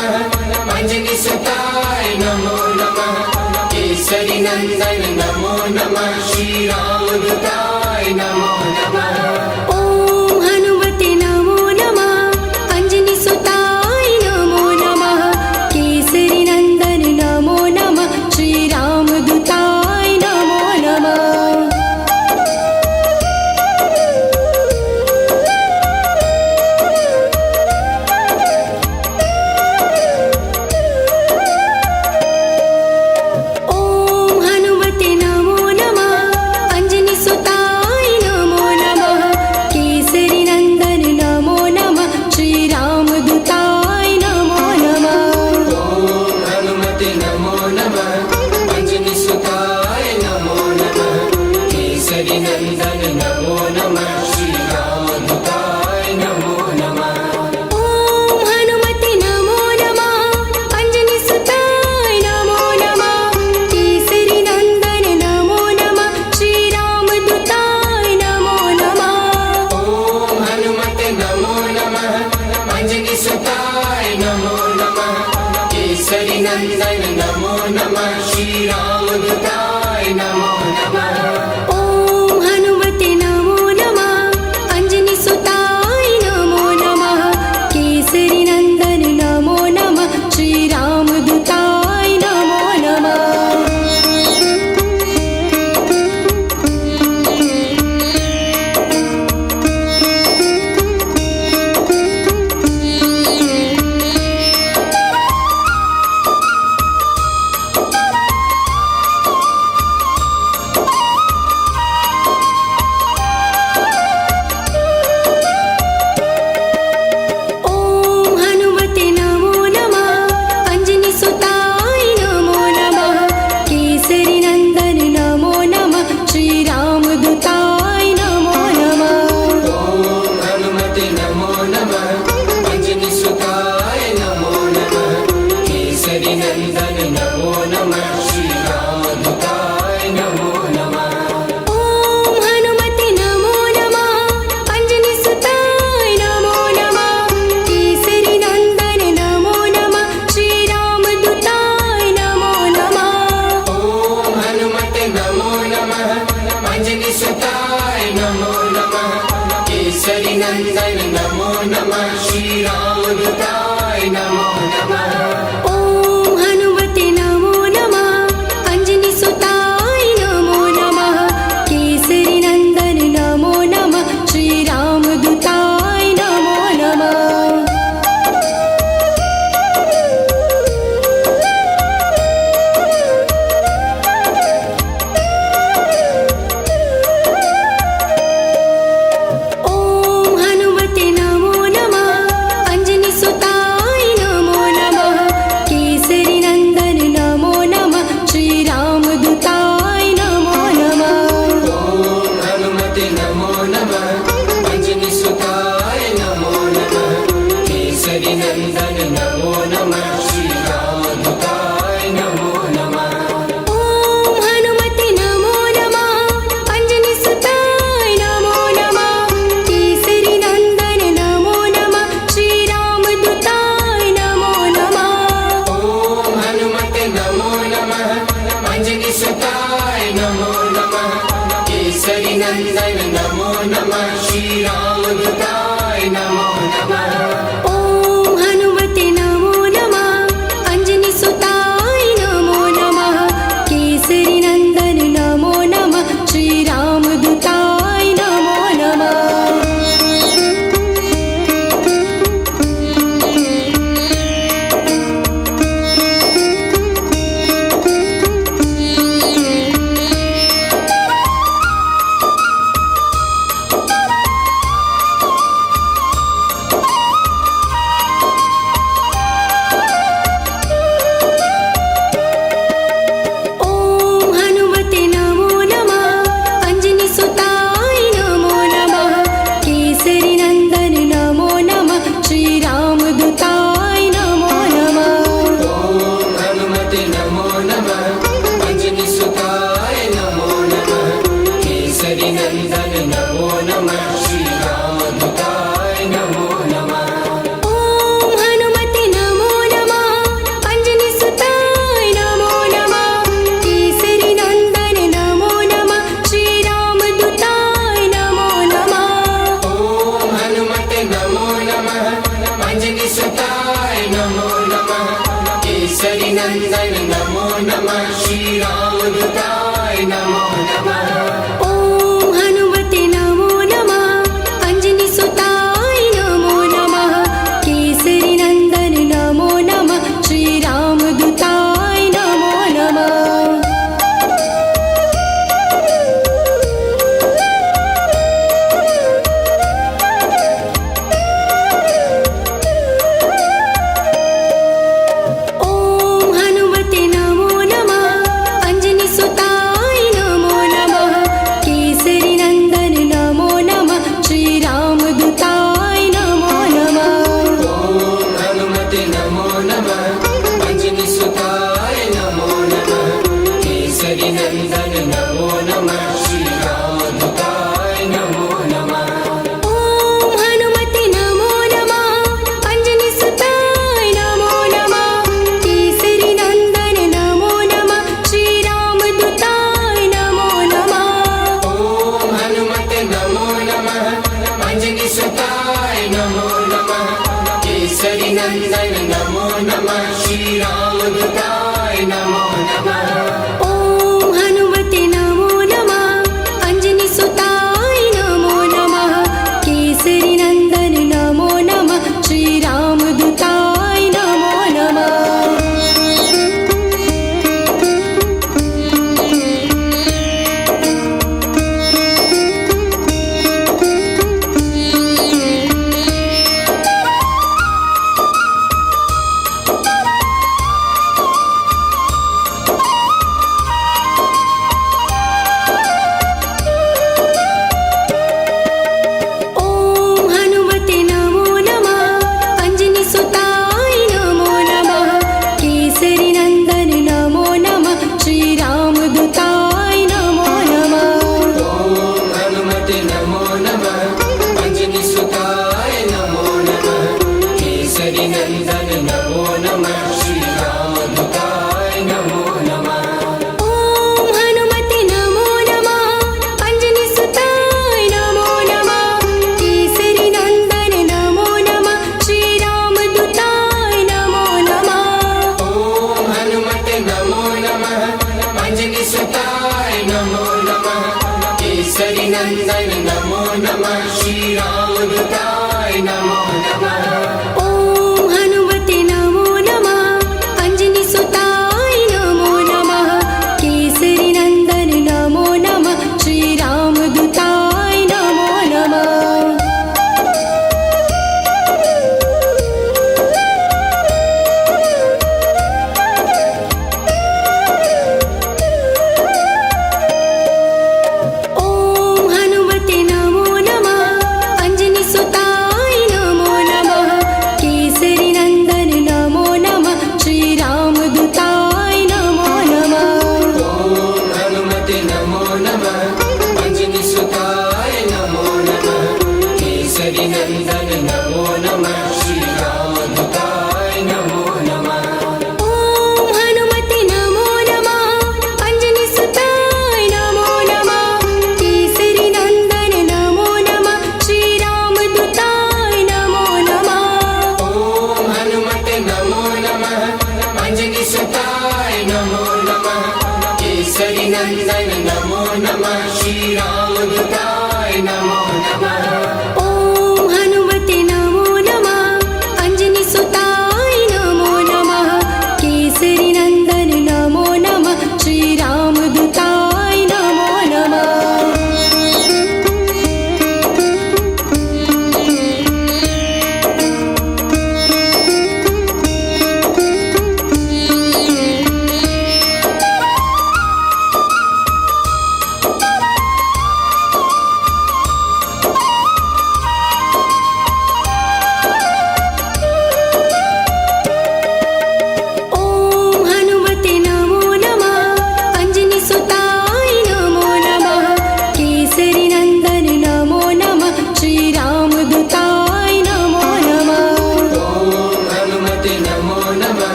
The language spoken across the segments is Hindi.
नमः अंजनी सुताय नमो नमः केसरी नंदन नमो नमः श्री राम दूताय नमो नमः ओम हनुमते नमो नमः अंजनी सुताय नमो नमः केसरी नंदन नमो नमः श्री राम दूताय नमो नमः नंदन नमो नमः श्री राम दूताय नमो नमः ओम हनुमते नमो नमः अंजनी सुताय नमो नमः केसरी नंदन नमो नमः श्री राम दूताय नमो नमः ओम हनुमते नमो नमः अंजनी सुताय नमो नमः केसरी नंदन नमो नमः श्री राम दूताय नमो नमः नंदन नमो नमः श्री राम दूताय नमो नमः ओम हनुमते नमो नमः अंजनी सुताय नमो नमः केसरी नंदन नमो नमः श्री राम दूताय नमो नमः ओम हनुमते नमो नमः अंजनी सुताय नमो नमः केसरी नंदन नमो नमः श्री राम दूताय नमो नमः नंदन नमो नमः श्री राम दूताय नमो नमः ओम हनुमते नमो नमः अंजनी सुताय नमो नमः केसरी नंदन नमो नमः श्री राम दूताय नमो नमः ओम हनुमते नमो नमः अंजनी सुताय नमो नमः केसरी नंदन नमो नमः श्री राम दूताय नमो नमः नंदन नमो नमः श्री रामदूताय नमो नमः ॐ हनुमते नमो नमः अंजनी सुताय नमो नमः केसरी नंदन नमो नमः श्री रामदूताय नमो नमः ॐ हनुमते नमो नमः अंजनी सुताय नमो नमः केसरी नंदन नमो नमः श्री रामदूताय नमो नमः ॐ हनुमते नमो नमः अंजनी सुताय नमो नमः केसरी नंदन नमो नमः श्री रामदूताय नमो नमः ॐ हनुमते नमो नमः अंजनी सुताय नमो नमः केसरी नंदन नमो नमः श्री रामदूताय नमो नमः ॐ हनुमते नमो नमः अंजनी सुताय नमो नमः केसरी नंदन नमो नमः श्री रामदूताय नमो नमः ॐ हनुमते नमो नमः अंजनी सुताय नमो नमः केसरी नंदन नमो नमः श्री रामदूताय नमो नमः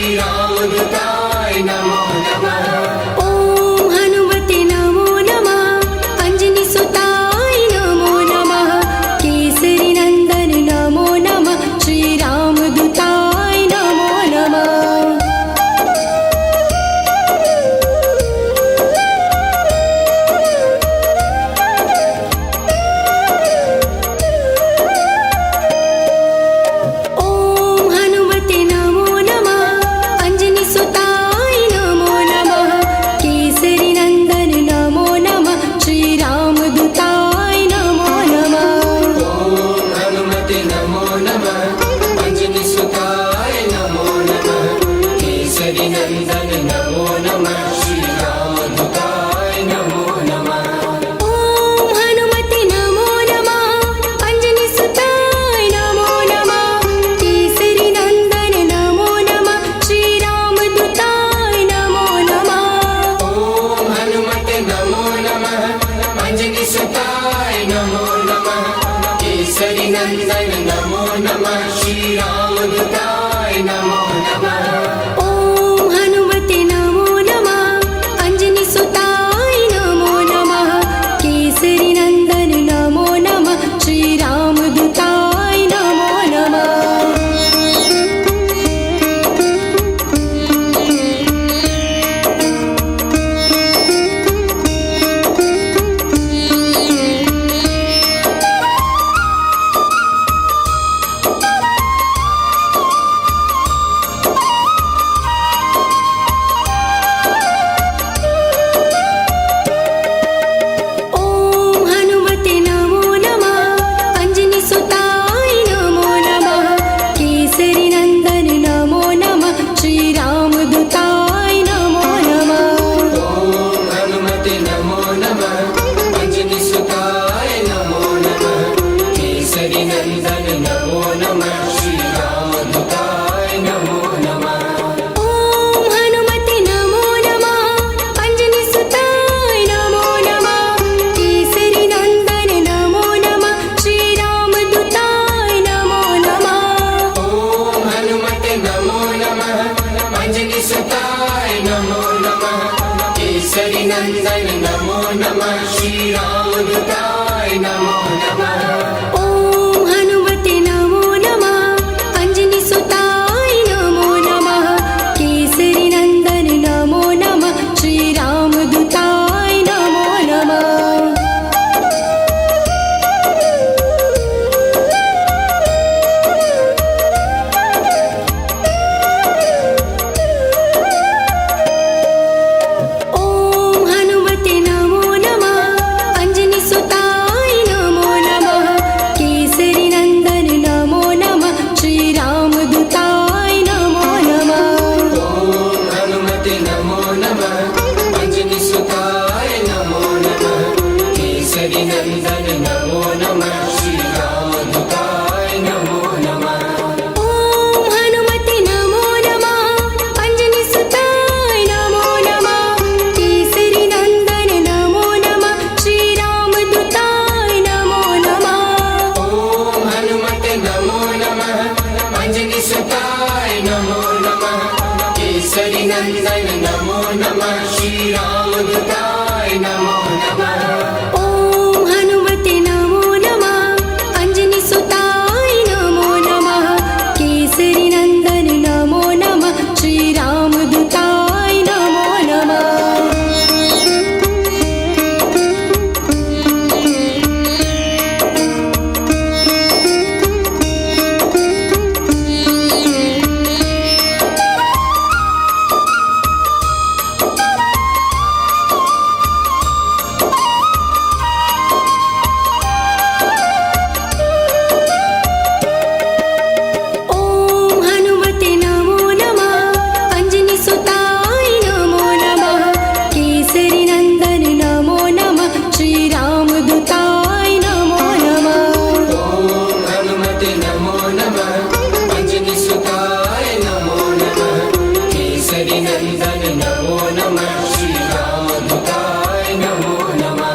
श्रीरामदूताय नमो नमः ॐ हनुमते नमो नमः अञ्जनीसुताय नमो नमः केसरी नन्दन नमो नमः श्रीरामदूताय नमो नमः ॐ हनुमते नमो नमः अञ्जनीसुताय नमो नमः केसरी नन्दन नमो नमः श्रीरामदूताय नमो नमः ॐ हनुमते नमो नमः अञ्जनीसुताय नमो नमः केसरी नन्दन नमो नमः श्रीरामदूताय नमो नमः ॐ हनुमते नमो नमः अञ्जनीसुताय नमो नमः केसरी नन्दन नमो नमः श्रीरामदूताय नमो नमः ॐ हनुमते नमो नमः अञ्जनीसुताय नमो नमः केसरी नन्दन नमो नमः श्रीरामदूताय नमो नमः ॐ हनुमते नमो नमः अञ्जनीसुताय नमो नमः केसरी नन्दन नमो नमः श्रीरामदूताय नमो नमः ॐ हनुमते नमो नमः अञ्जनीसुताय नमो नमः केसरी नन्दन नमो नमः श्रीरामदूताय नमो नमः ॐ हनुमते नमो नमः अञ्जनीसुताय नमो नमः केसरी नन्दन नमो नमः श्रीरामदूताय नमो नमः ॐ हनुमते नमो नमः अञ्जनीसुताय नमो नमः केसरी नन्दन नमो नमः श्रीरामदूताय नमो नमः ॐ हनुमते नमो नमः अञ्जनीसुताय नमो नमः केसरी नन्दन नमो नमः श्रीरामदूताय नमो नमः ॐ हनुमते नमो नमः अञ्जनीसुताय नमो नमः केसरी नन्दन नमो नमः श्रीरामदूताय नमो नमः ॐ हनुमते नमो नमः अञ्जनीसुताय नमो नमः केसरी नन्दन नमो नमः श्रीरामदूताय नमो नमः ॐ हनुमते नमो नमः अञ्जनीसुताय नमो नमः केसरी नन्दन नमो नमः श्रीरामदूताय नमो नमः ॐ हनुमते नमो नमः अञ्जनीसुताय नमो नमः केसरी नन्दन नमो नमः श्रीरामदूताय नमो नमः ॐ हनुमते नमो नमः अञ्जनीसुताय नमो नमः केसरी नन्दन नमो नमः श्रीरामदूताय नमो नमः ॐ हनुमते नमो नमः अञ्जनीसुताय नमो नमः केसरी नन्दन नमो नमः श्रीरामदूताय नमो नमः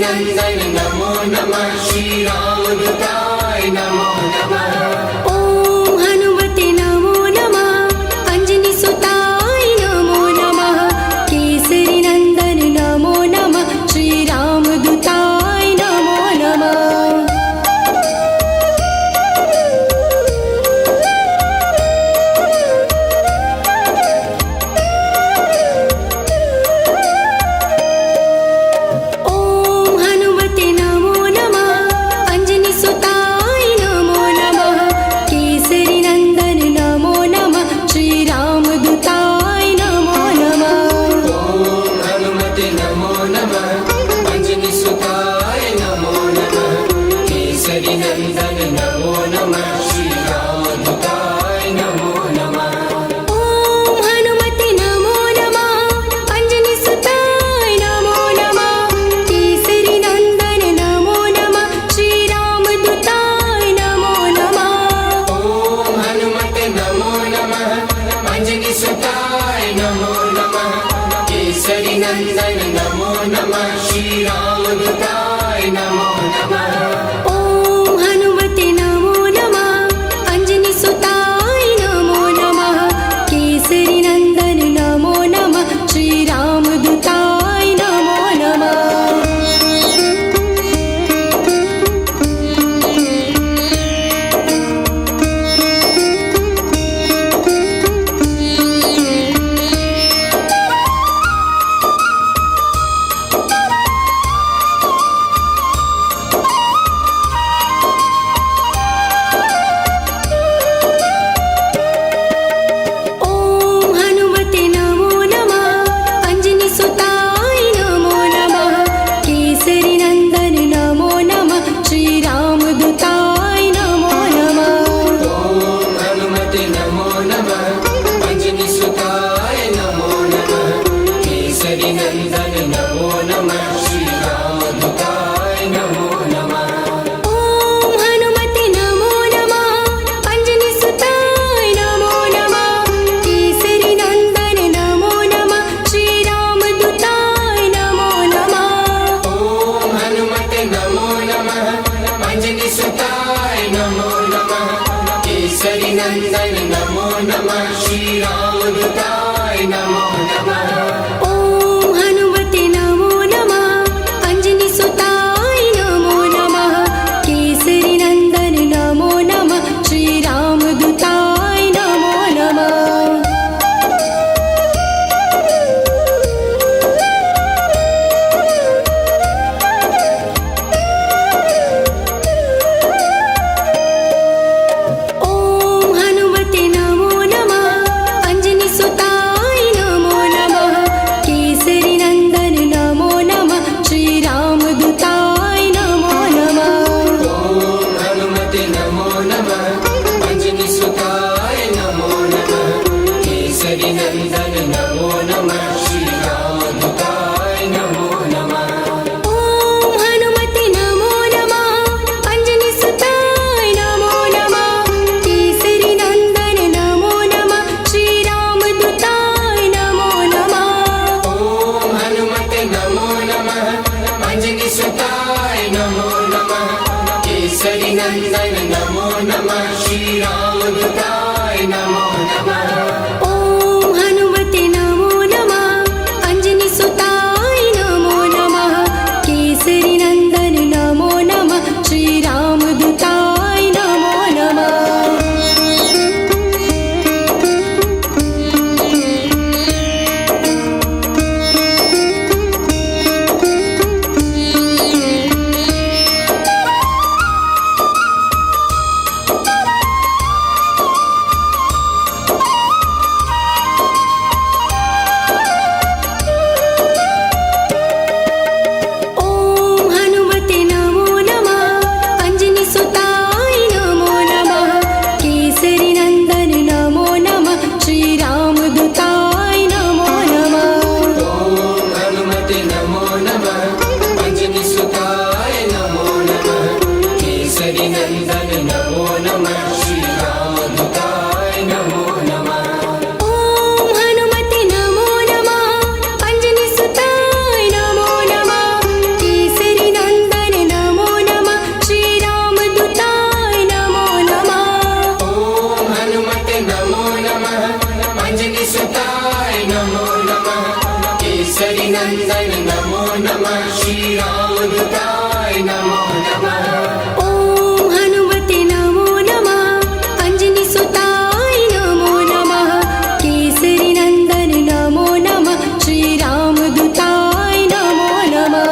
नंदन नमो नमः श्री रामदूताय नमो नमः ॐ हनुमते नमो नमः अंजनी सुताय नमो नमः केसरी नंदन नमो नमः श्री रामदूताय नमो नमः ॐ हनुमते नमो नमः अंजनी सुताय नमो नमः केसरी नंदन नमो नमः श्री रामदूताय नमो नमः ॐ हनुमते नमो नमः अंजनी सुताय नमो नमः केसरी नंदन नमो नमः श्री रामदूताय नमो नमः ॐ हनुमते नमो नमः अंजनी सुताय नमो नमः केसरी नंदन नमो नमः श्री रामदूताय नमो नमः ॐ हनुमते नमो नमः अंजनी सुताय नमो नमः केसरी नंदन नमो नमः श्री रामदूताय नमो नमः ॐ हनुमते नमो नमः अंजनी सुताय नमो नमः केसरी नंदन नमो नमः श्री रामदूताय नमो नमः श्रीरामदूताय नमो नमः ॐ हनुमते नमो नमः अञ्जनीसुताय नमो नमः केसरीनन्दन नमो नमः श्रीरामदूताय नमो नमः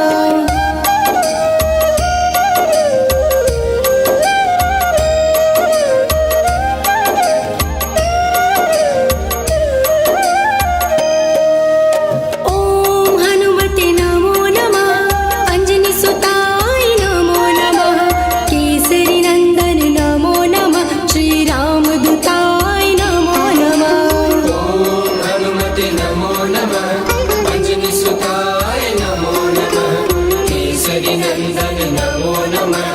ॐ हनुमते नमो नमः अञ्जनीसुताय नमो नमः केसरीनन्दन नमो नमः श्रीरामदूताय नमो नमः ॐ हनुमते नमो नमः अञ्जनीसुताय नमो नमः केसरीनन्दन नमो नमः